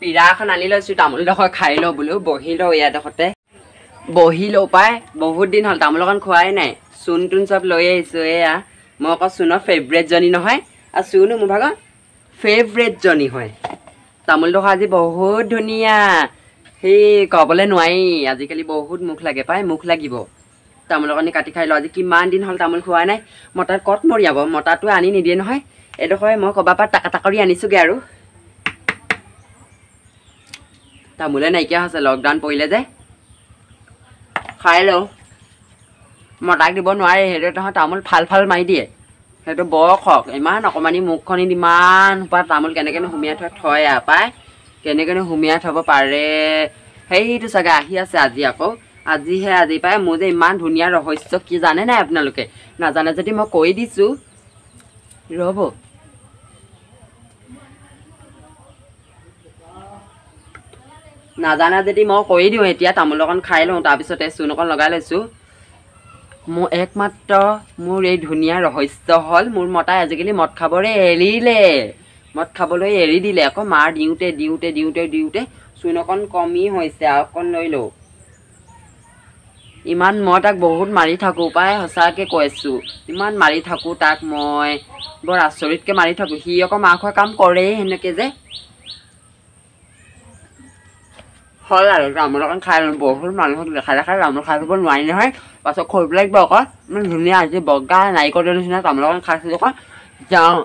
পিৰাখন আনি লৈছোঁ তামোলডোখৰ খাই লওঁ বোলো বহি লওঁ ইয়াডোখৰতে বহি লওঁ পাই বহুত দিন হ'ল তামোল অকণ খোৱাই নাই চূণ তুন চব লৈ আহিছোঁ এয়া মই আকৌ চূণৰ ফেভৰেটজনী নহয় আৰু চূণো মোৰ ভাগৰ ফেভৰেটজনী হয় তামোলডোখৰ আজি বহুত ধুনীয়া সেই ক'বলৈ নোৱাৰি আজিকালি বহুত মুখ লাগে পাই মুখ লাগিব তামোল অকণি কাটি খাই লওঁ আজি কিমান দিন হ'ল তামোল খোৱা নাই মতাত ক'ত মৰিয়াব মতাটোৱে আনি নিদিয়ে নহয় এইডোখৰে মই ক'ৰবাৰ পৰা টাকা কৰি আনিছোঁগৈ আৰু তামোলে নাইকিয়া হৈছে লকডাউন পৰিলে যে খাই লওঁ মতাক দিব নোৱাৰে সেইটো নহয় তামোল ফাল মাৰি দিয়ে সেইটো বৰ খক ইমান অকণমানি মুখখনিত ইমান সোপা তামোল কেনেকৈনো সুমিয়াই থয় পাই কেনেকৈনো সুমিয়াই থ'ব পাৰে সেইটো চাগে আহি আছে আজি আকৌ আজি পাই মোৰ যে ইমান ধুনীয়া ৰহস্য কি জানে নাই আপোনালোকে নাজানে যদি মই কৈ দিছোঁ ৰ'ব নাজানা যদি মই কৈ দিওঁ এতিয়া তামোল অকণ খাই লওঁ তাৰপিছতে চূণ অকণ লগাই লৈছোঁ মোৰ একমাত্ৰ মোৰ এই ধুনীয়া ৰহস্য হ'ল মোৰ মতাই আজিকালি মদ খাবলৈ এৰিলে মদ খাবলৈ এৰি দিলে আকৌ মাৰ দিওঁতে চূণ অকণ কমি হৈছে আৰু অকণ লৈ লওঁ ইমান মই তাক বহুত মাৰি থাকোঁ পাই সঁচাকৈ কৈছোঁ ইমান মাৰি থাকোঁ তাক মই বৰ আচৰিতকৈ মাৰি থাকোঁ সি আকৌ মাৰ খোৱা কাম কৰেই সেনেকৈ যে হ'ল আৰু তামোল অকণ খাই লওঁ বহুত মানুহক দেখাই তামোল খাই থ'ব নোৱাৰি নহয় পাছত খৰিব লাগিব আকৌ ইমান ধুনীয়া আজি বগা নাৰিকলৰ নিচিনা তামোল অকণ খাইছিলোঁ আকৌ যাওঁ